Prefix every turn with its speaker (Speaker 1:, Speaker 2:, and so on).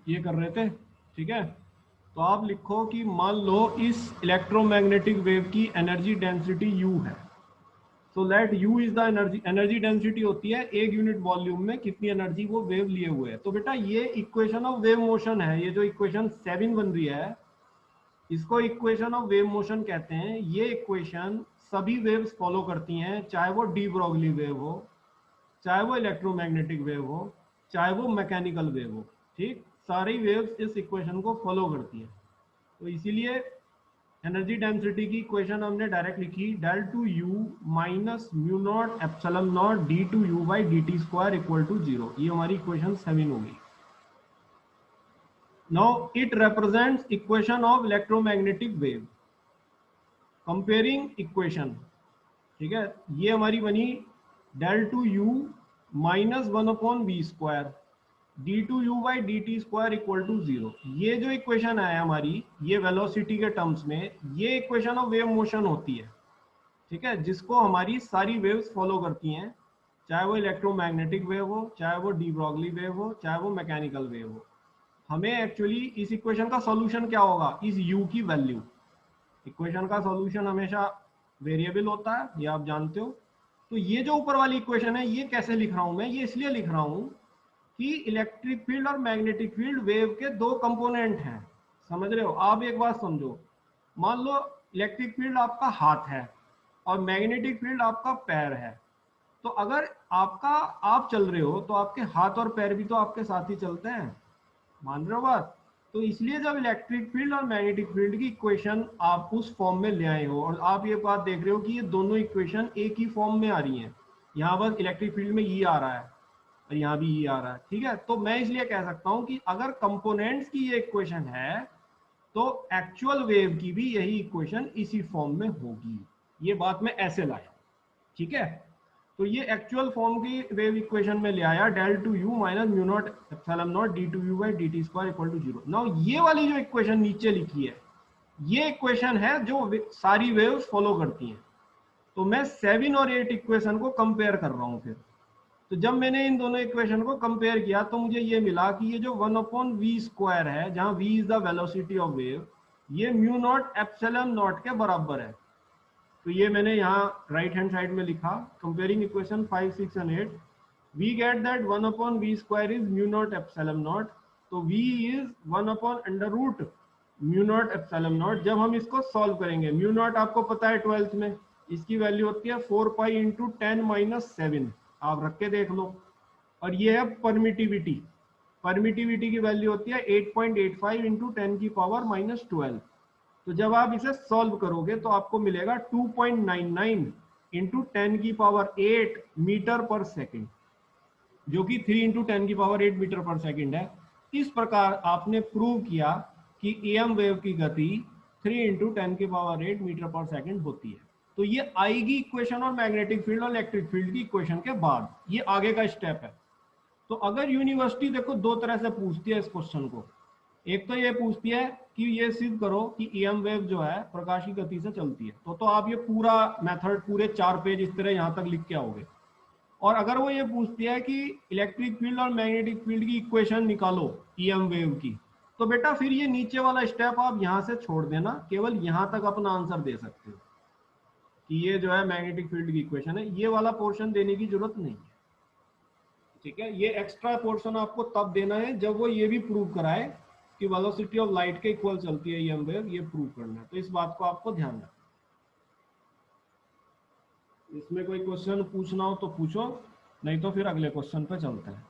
Speaker 1: ये कर रहे थे, ठीक है। तो आप लिखो कि मान लो इस इलेक्ट्रोमैग्नेटिक वेव की एनर्जी डेंसिटी U है। So let U is the energy density होती है एक यूनिट वॉल्यूम में कितनी एनर्जी वो वेव लिए हुए है। तो बेटा ये इक्वेशन ऑफ वेव मोशन है, ये जो इक्वेशन 7 बन रही है इसको इक्वेशन ऑफ वेव मोशन कहते हैं। ये इक्वेशन सभी वेव्स फॉलो करती हैं, चाहे वो डी ब्रोगली वेव हो, चाहे वो इलेक्ट्रोमैग्नेटिक वेव हो, चाहे वो मैकेनिकल वेव हो, ठीक। सारी वेव्स इस इक्वेशन को फॉलो करती हैं। तो इसीलिए एनर्जी डेंसिटी की इक्वेशन हमने डायरेक्ट लिखी, del two u minus mu naught epsilon naught d two u by d t square equal to 0। ये हमारी इक्वेशन 7 होगी। Now it represents equation of electromagnetic wave. Comparing equation, ठीक है, ये हमारी बनी del two u minus 1/v² d two u by d t square equal to 0। ये जो इक्वेशन है हमारी, ये वेलोसिटी के टर्म्स में ये इक्वेशन ऑफ वेव मोशन होती है, ठीक है, जिसको हमारी सारी वेव्स फॉलो करती हैं, चाहे वो इलेक्ट्रोमैग्नेटिक वेव हो, चाहे वो डी ब्रोगली वेव हो, चाहे वो मैकेनिकल वेव हो। हमें एक्चुअली इस इक्वेशन का सॉल्यूशन क्या होगा, इस u की वैल्यू। इक्वेशन का सॉल्यूशन हमेशा वेरिएबल होता है, ये आप जानते हो। तो ये जो ऊपर वाली इक्वेशन है ये कैसे लिख रहा हूं मैं, ये इसलिए लिख रहा हूं कि इलेक्ट्रिक फील्ड और मैग्नेटिक फील्ड वेव के दो कंपोनेंट हैं। समझ रहे हो? आप एक बात समझो, मान लो इलेक्ट्रिक फील्ड आपका हाथ है और मैग्नेटिक फील्ड आपका पैर है। तो अगर आप चल रहे हो तो आपके हाथ और पैर भी तो आपके साथ ही चलते हैं, मान रहे हो बात? तो इसलिए जब इलेक्ट्रिक फील्ड और मैग्नेटिक फील्ड की इक्वेशन आप उस फॉर्म में ले आए हो और आप ये बात देख रहे हो कि ये दोनों इक्वेशन एक ही फॉर्म में आ रही हैं, यहाँ बस इलेक्ट्रिक फील्ड में ये आ रहा है और यहाँ भी ये आ रहा है, ठीक है। तो मैं इसलिए कह सकता हूँ कि अगर कंपोनेंट्स की ये इक्वेशन है तो एक्चुअल वेव की भी यही इक्वेशन इसी फॉर्म में होगी। ये बात मैं ऐसे लाया, ठीक है। तो ये एक्चुअल फॉर्म की वेव इक्वेशन में ले आया, del two u minus mu naught epsilon naught d two u by d t square equal to 0। Now ये वाली जो इक्वेशन नीचे लिखी है ये इक्वेशन है जो सारी वेव्स फॉलो करती हैं। तो मैं 7 और 8 इक्वेशन को कंपेयर कर रहा हूं फिर। तो जब मैंने इन दोनों इक्वेशन को कंपेयर किया तो मुझे ये मिला कि ये जो 1/v² है, जहां v is the velocity of wave, ये म्यू नॉट एप्सिलॉन नॉट के बराबर है। तो ये मैंने यहाँ राइट हैंड साइड में लिखा, comparing equation 5, 6 and 8, we get that 1/v² is mu naught epsilon naught. तो v is 1/√, mu naught epsilon naught. जब हम इसको सॉल्व करेंगे, म्यू नॉट आपको पता है 12th में इसकी वैल्यू होती है 4 पाई इंटू 10⁻7, आप रख के देख लो। और ये है परमिटिविटी, परमिटिविटी की वैल्यू होती है 8.85 इंटू 10⁻⁻12। तो जब आप इसे सॉल्व करोगे तो आपको मिलेगा 2.99 इंटू 10⁸ मीटर पर सेकेंड, जो कि 3 इंटू 10⁸ मीटर पर सेकेंड है। इस प्रकार आपने प्रूव किया कि एम वेव की गति 3 इंटू 10⁸ मीटर पर सेकेंड होती है। तो ये आएगी इक्वेशन और मैग्नेटिक फील्ड और इलेक्ट्रिक फील्ड की इक्वेशन के बाद, ये आगे का स्टेप है। तो अगर यूनिवर्सिटी देखो दो तरह से पूछती है इस क्वेश्चन को, एक तो ये पूछती है कि ये सिद्ध करो कि ईएम वेव जो है प्रकाश की गति से चलती है, तो आप ये पूरा मेथड पूरे 4 पेज इस तरह यहां तक लिख के आओगे। और अगर वो ये पूछती है कि इलेक्ट्रिक फील्ड और मैग्नेटिक फील्ड की इक्वेशन निकालो ईएम वेव की, तो बेटा फिर ये नीचे वाला स्टेप आप यहां से छोड़ देना, केवल यहां तक अपना आंसर दे सकते हो कि ये जो है मैग्नेटिक फील्ड की इक्वेशन है, ये वाला पोर्शन देने की जरूरत नहीं है, ठीक है। ये एक्स्ट्रा पोर्शन आपको तब देना है जब वो ये भी प्रूव कराए कि वेलोसिटी ऑफ लाइट के इक्वल चलती है ईएम वेव, ये प्रूव करना है। तो इस बात को आपको ध्यान रखना। इसमें कोई क्वेश्चन पूछना हो तो पूछो, नहीं तो फिर अगले क्वेश्चन पे चलते हैं।